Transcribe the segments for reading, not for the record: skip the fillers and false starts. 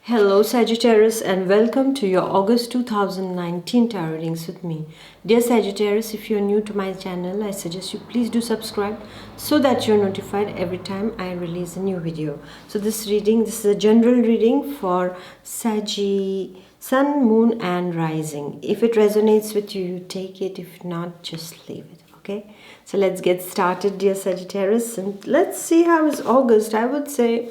Hello Sagittarius and welcome to your August 2019 tarot readings with me. Dear Sagittarius, if you're new to my channel, I suggest you please do subscribe so that you're notified every time I release a new video. So this is a general reading for Saggy, Sun, Moon and Rising. If it resonates with you, you take it. If not, just leave it. Okay? So let's get started, dear Sagittarius, and let's see how is August. I would say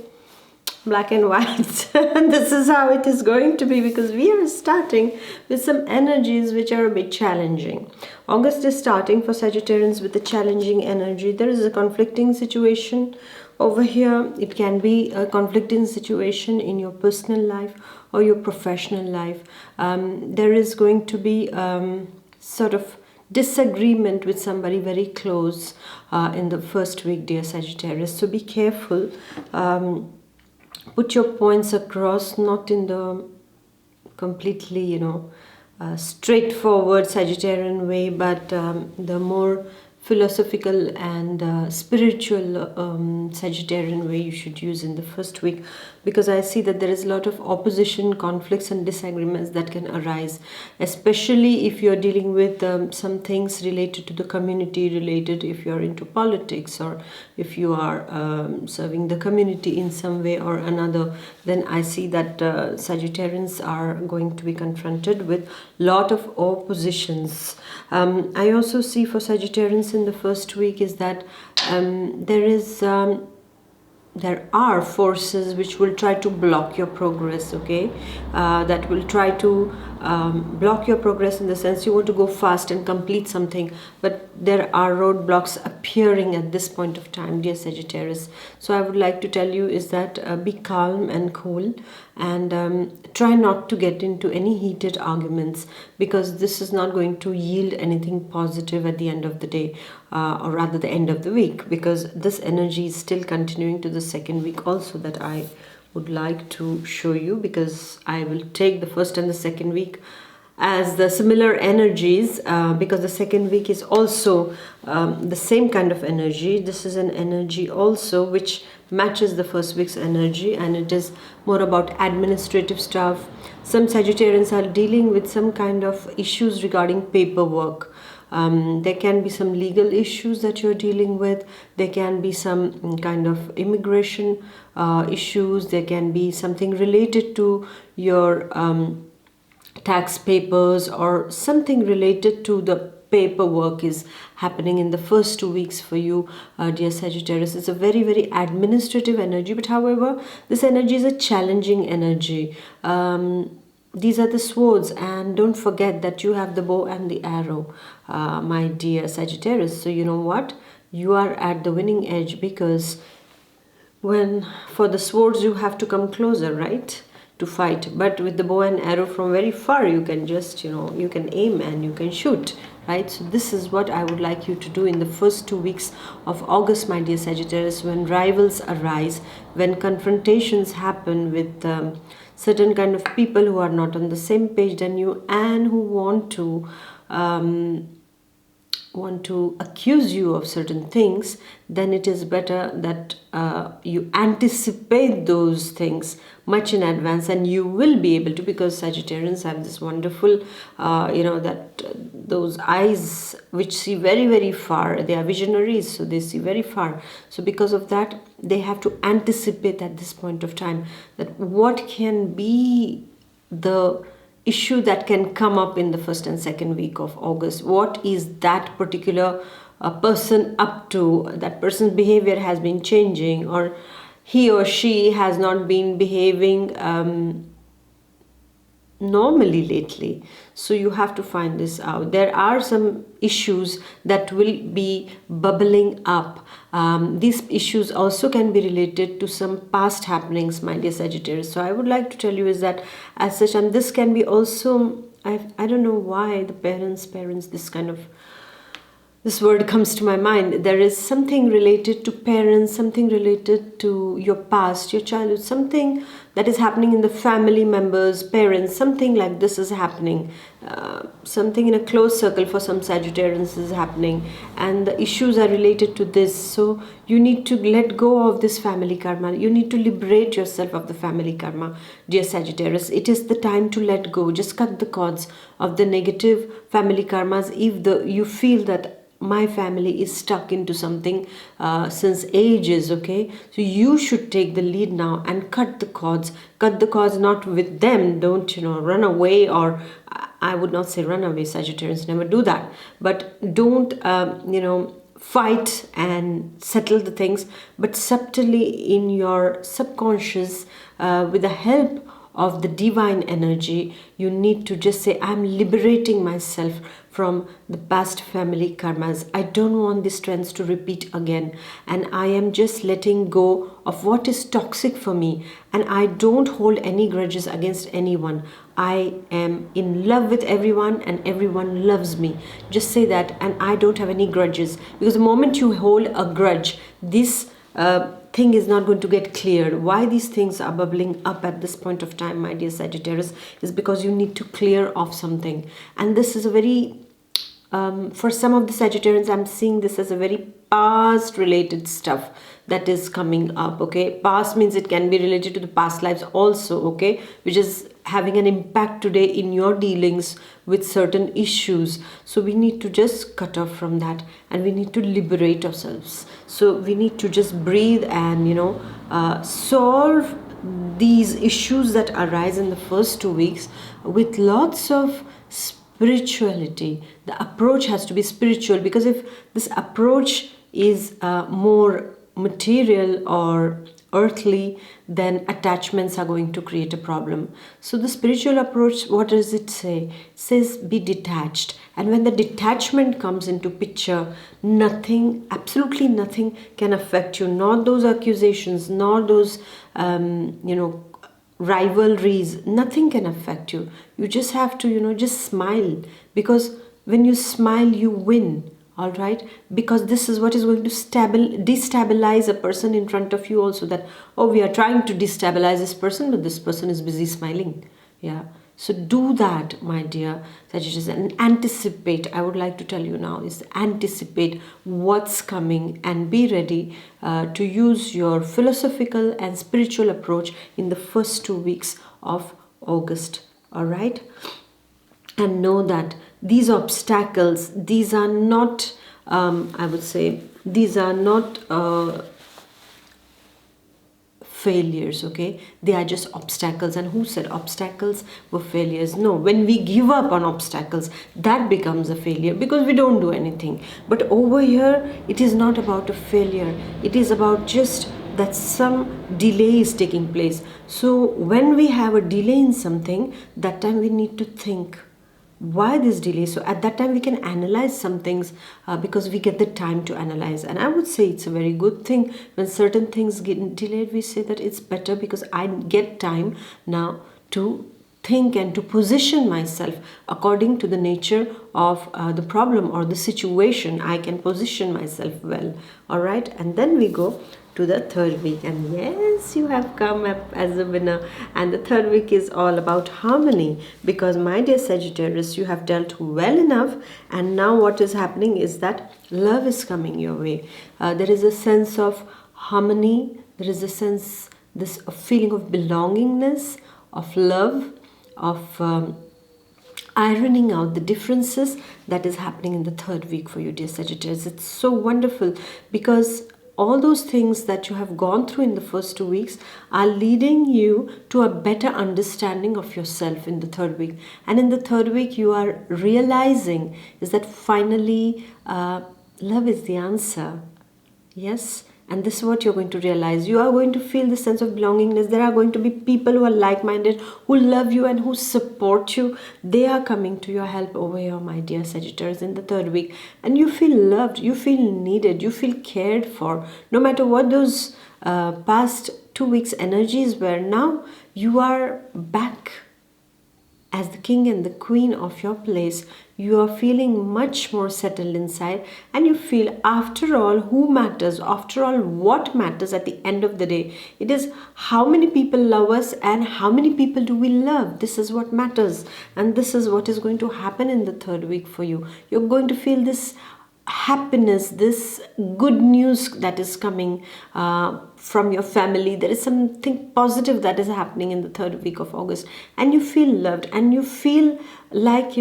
black and white. This is how it is going to be because we are starting with some energies which are a bit challenging. August is starting for Sagittarians with a challenging energy. There is a conflicting situation over here. It can be a conflicting situation in your personal life or your professional life. There is going to be sort of disagreement with somebody very close in the first week, dear Sagittarius. So be careful. Put your points across, not in the completely, straightforward Sagittarian way, but the more philosophical and spiritual Sagittarian way you should use in the first week, because I see that there is a lot of opposition, conflicts and disagreements that can arise, especially if you're dealing with some things related to the community, related if you're into politics or if you are serving the community in some way or another. Then I see that Sagittarians are going to be confronted with lot of oppositions. I also see for Sagittarians in the first week is that there are forces which will try to block your progress, okay? That will try to block your progress in the sense you want to go fast and complete something, but there are roadblocks appearing at this point of time, dear Sagittarius. So I would like to tell you is that be calm and cool and try not to get into any heated arguments, because this is not going to yield anything positive at the end of the day, or rather the end of the week, because this energy is still continuing to the second week also that I would like to show you, because I will take the first and the second week as the similar energies, because the second week is also the same kind of energy. This is an energy also which matches the first week's energy, and it is more about administrative stuff. Some Sagittarians are dealing with some kind of issues regarding paperwork. There can be some legal issues that you're dealing with. There can be some kind of immigration issues. There can be something related to your tax papers, or something related to the paperwork is happening in the first 2 weeks for you, dear Sagittarius. It's a very, very administrative energy, but however, this energy is a challenging energy. These are the swords, and don't forget that you have the bow and the arrow, my dear Sagittarius. So you know what? You are at the winning edge, because when for the swords you have to come closer, right, to fight. But with the bow and arrow from very far, you can just, you can aim and you can shoot, right? So this is what I would like you to do in the first 2 weeks of August, my dear Sagittarius. When rivals arise, when confrontations happen with certain kind of people who are not on the same page than you and who want to accuse you of certain things, then it is better that you anticipate those things much in advance, and you will be able to, because Sagittarians have this wonderful those eyes which see very, very far. They are visionaries, so they see very far. So because of that, they have to anticipate at this point of time that what can be the issue that can come up in the first and second week of August. What is that particular person up to? That person's behavior has been changing, or he or she has not been behaving normally lately. So you have to find this out. There are some issues that will be bubbling up. These issues also can be related to some past happenings, my dear Sagittarius. So I would like to tell you is that as such, and this can be also, I don't know why the parents, this kind of this word comes to my mind. There is something related to parents, something related to your past, your childhood, something that is happening in the family members, parents, something like this is happening. Something in a close circle for some Sagittarians is happening, and the issues are related to this. So you need to let go of this family karma. You need to liberate yourself of the family karma, dear Sagittarius. It is the time to let go. Just cut the cords of the negative family karmas. If you feel that my family is stuck into something since ages, okay, so you should take the lead now and cut the cords. Cut the cords not with them. Don't run away, or I would not say run away. Sagittarians never do that, but don't fight and settle the things, but subtly in your subconscious, with the help of the divine energy, you need to just say, I'm liberating myself from the past family karmas. I don't want these trends to repeat again, and I am just letting go of what is toxic for me, and I don't hold any grudges against anyone. I am in love with everyone and everyone loves me. Just say that, and I don't have any grudges, because the moment you hold a grudge, this thing is not going to get cleared. Why these things are bubbling up at this point of time, my dear Sagittarius, is because you need to clear off something. And this is a very for some of the Sagittarians, I'm seeing this as a very past related stuff that is coming up, okay. Past means it can be related to the past lives also, okay, which is having an impact today in your dealings with certain issues. So we need to just cut off from that, and we need to liberate ourselves. So we need to just breathe and solve these issues that arise in the first 2 weeks with lots of spirituality. The approach has to be spiritual, because if this approach is more material or earthly, then attachments are going to create a problem. So the spiritual approach, what does it say? It says be detached. And when the detachment comes into picture, nothing, absolutely nothing can affect you. Not those accusations, not those rivalries, nothing can affect you. You just have to just smile, because when you smile you win. All right, because this is what is going to destabilize a person in front of you also, that, oh, we are trying to destabilize this person, but this person is busy smiling. Yeah, so do that, my dear Sagittarius, and anticipate. I would like to tell you now is anticipate what's coming, and be ready to use your philosophical and spiritual approach in the first 2 weeks of August. All right, and know that these obstacles, these are not, I would say, these are not failures, okay? They are just obstacles. And who said obstacles were failures? No, when we give up on obstacles, that becomes a failure, because we don't do anything. But over here, it is not about a failure. It is about just that some delay is taking place. So when we have a delay in something, that time we need to think, why this delay? So at that time we can analyze some things, because we get the time to analyze. And I would say it's a very good thing when certain things get delayed. We say that it's better, because I get time now to think and to position myself according to the nature of the problem or the situation. I can position myself well. All right, and then we go to the third week, and yes, you have come up as a winner. And the third week is all about harmony, because my dear Sagittarius, you have dealt well enough, and now what is happening is that love is coming your way. There is a sense of harmony, there is a sense, this feeling of belongingness, of love, of ironing out the differences that is happening in the third week for you, dear Sagittarius. It's so wonderful, because all those things that you have gone through in the first 2 weeks are leading you to a better understanding of yourself in the third week. And in the third week, you are realizing is that finally love is the answer. Yes. And this is what you're going to realize. You are going to feel the sense of belongingness. There are going to be people who are like-minded, who love you and who support you. They are coming to your help over here, my dear Sagittarius, in the third week. And you feel loved, you feel needed, you feel cared for. No matter what those past 2 weeks energies were, now you are back. as the king and the queen of your place, you are feeling much more settled inside, and you feel, after all, who matters? After all, what matters at the end of the day? It is how many people love us and how many people do we love. This is what matters, and this is what is going to happen in the third week for you. You're going to feel this happiness, this good news that is coming from your family. There is something positive that is happening in the third week of August, and you feel loved, and you feel like,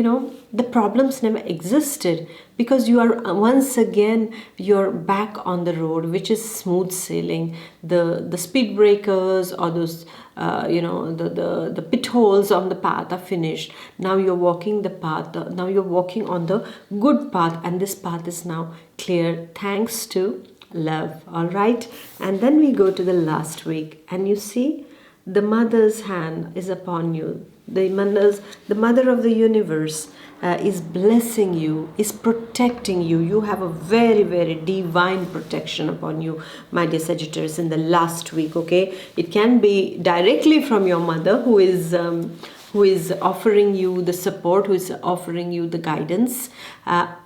the problems never existed, because you are once again, you're back on the road, which is smooth sailing. The speed breakers, or those the pit holes on the path are finished. Now you're walking the path, now you're walking on the good path, and this path is now clear thanks to love. All right, and then we go to the last week, and you see the mother's hand is upon you. The mother of the universe is blessing you, is protecting you. You have a very, very divine protection upon you, my dear Sagittarius, in the last week. Okay, it can be directly from your mother, who is offering you the support, who is offering you the guidance,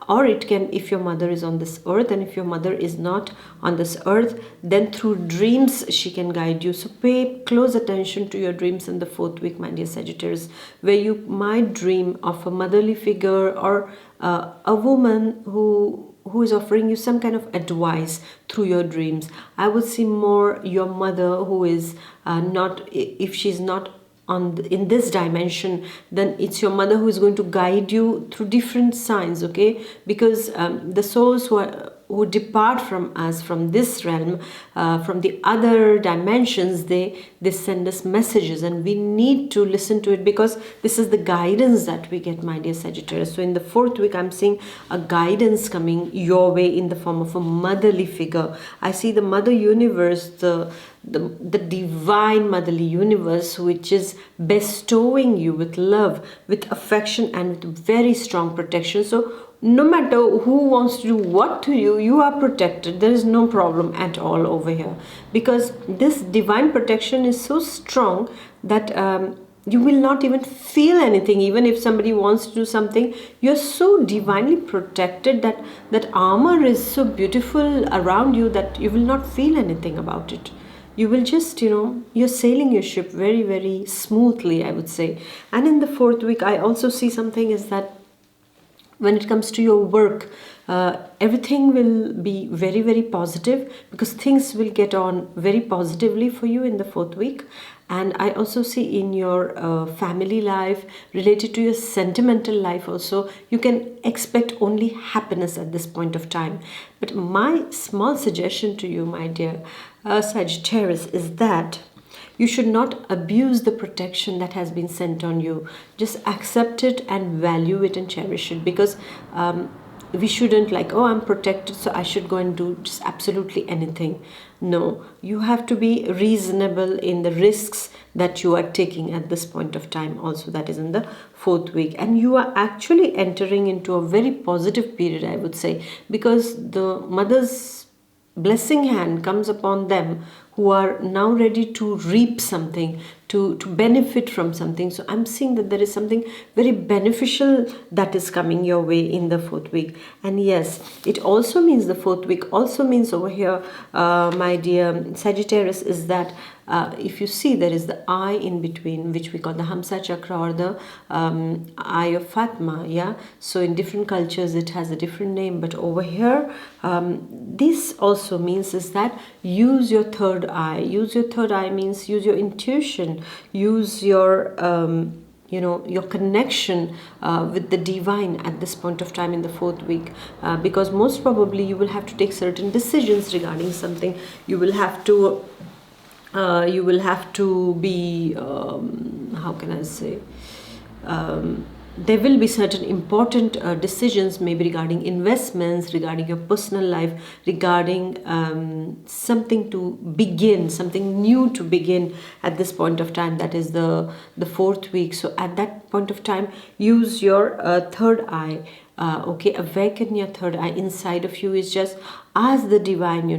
or it can, if your mother is on this earth, and if your mother is not on this earth, then through dreams she can guide you. So pay close attention to your dreams in the fourth week, my dear Sagittarius, where you might dream of a motherly figure, or a woman who is offering you some kind of advice through your dreams. I would see more your mother, who is not, if she's not in this dimension, then it's your mother who is going to guide you through different signs. Okay, because the souls who depart from us, from this realm, from the other dimensions, they send us messages, and we need to listen to it, because this is the guidance that we get, my dear Sagittarius. So in the fourth week, I'm seeing a guidance coming your way in the form of a motherly figure. I see the mother universe, the divine motherly universe, which is bestowing you with love, with affection, and with very strong protection. So no matter who wants to do what to you, you are protected. There is no problem at all over here, because this divine protection is so strong that you will not even feel anything. Even if somebody wants to do something, you're so divinely protected, that armor is so beautiful around you, that you will not feel anything about it. You will just, you're sailing your ship very, very smoothly, I would say. And in the fourth week, I also see something is that when it comes to your work, everything will be very, very positive, because things will get on very positively for you in the fourth week. And I also see in your family life, related to your sentimental life also, you can expect only happiness at this point of time. But my small suggestion to you, my dear Sagittarius, is that you should not abuse the protection that has been sent on you. Just accept it and value it and cherish it, because we shouldn't like, oh, I'm protected, so I should go and do just absolutely anything. No, you have to be reasonable in the risks that you are taking at this point of time also, that is in the fourth week. And you are actually entering into a very positive period, I would say, because the mother's blessing hand comes upon them who are now ready to reap something, to benefit from something. So I'm seeing that there is something very beneficial that is coming your way in the fourth week. And yes, it also means, the fourth week also means over here, my dear Sagittarius, is that if you see, there is the eye in between, which we call the Hamsa chakra, or the eye of Fatma. Yeah, so in different cultures it has a different name, but over here this also means is that use your third eye. Use your third eye means use your intuition, use your your connection with the divine at this point of time in the fourth week, because most probably you will have to take certain decisions regarding something. You will have to be how can I say, there will be certain important decisions, maybe regarding investments, regarding your personal life, regarding something to begin, something new to begin at this point of time, that is the fourth week. So at that point of time, use your third eye. Okay, awaken your third eye inside of you. Is just ask the divine,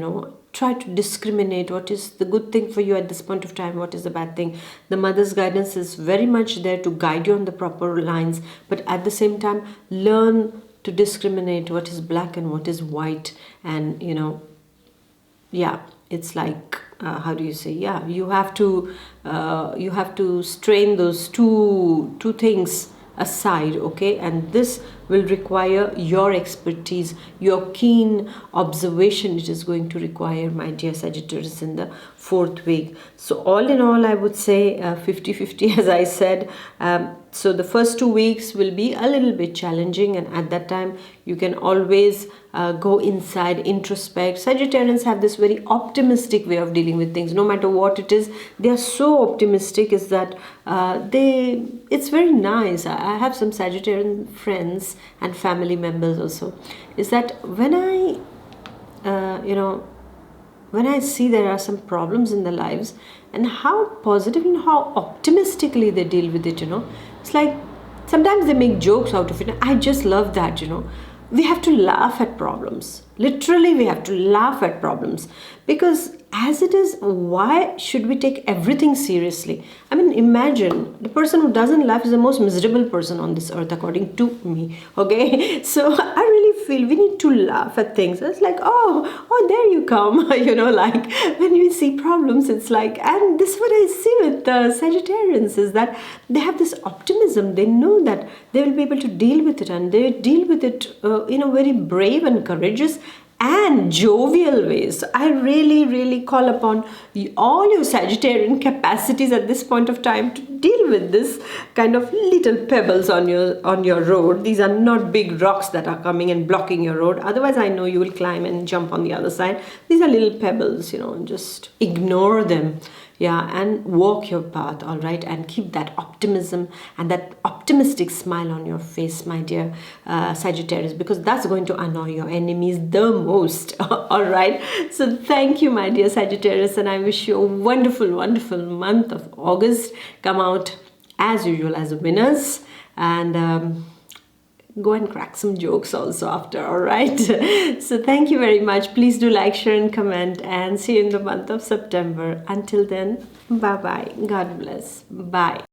try to discriminate what is the good thing for you at this point of time, what is the bad thing. The mother's guidance is very much there to guide you on the proper lines, but at the same time learn to discriminate what is black and what is white. And yeah, it's like how do you say, yeah, you have to strain those two things aside, okay? And this will require your expertise, your keen observation. It is going to require, my dear Sagittarius, in the 4th week. So all in all, I would say 50-50 as I said. So the first 2 weeks will be a little bit challenging, and at that time you can always go inside, introspect. Sagittarians have this very optimistic way of dealing with things. No matter what it is, they are so optimistic, is that it's very nice. I have some Sagittarian friends and family members also, is that when I see there are some problems in their lives, and how positive and how optimistically they deal with it, it's like sometimes they make jokes out of it. I just love that. We have to laugh at problems. Literally, we have to laugh at problems, because as it is, why should we take everything seriously? I mean, imagine the person who doesn't laugh is the most miserable person on this earth, according to me. Okay, so I really feel we need to laugh at things. It's like, oh, there you come. Like when we see problems, it's like, and this is what I see with the Sagittarians, is that they have this optimism. They know that they will be able to deal with it, and they deal with it in a very brave and courageous and jovial ways. I really, really call upon all your Sagittarian capacities at this point of time to deal with this kind of little pebbles on your road. These are not big rocks that are coming and blocking your road. Otherwise, I know you will climb and jump on the other side. These are little pebbles, just ignore them. Yeah, and walk your path, all right, and keep that optimism and that optimistic smile on your face, my dear Sagittarius, because that's going to annoy your enemies the most. All right, so thank you, my dear Sagittarius, and I wish you a wonderful, wonderful month of August. Come out as usual as winners, and go and crack some jokes also after, all right? So thank you very much. Please do like, share and comment, and see you in the month of September. Until then, bye-bye. God bless. Bye.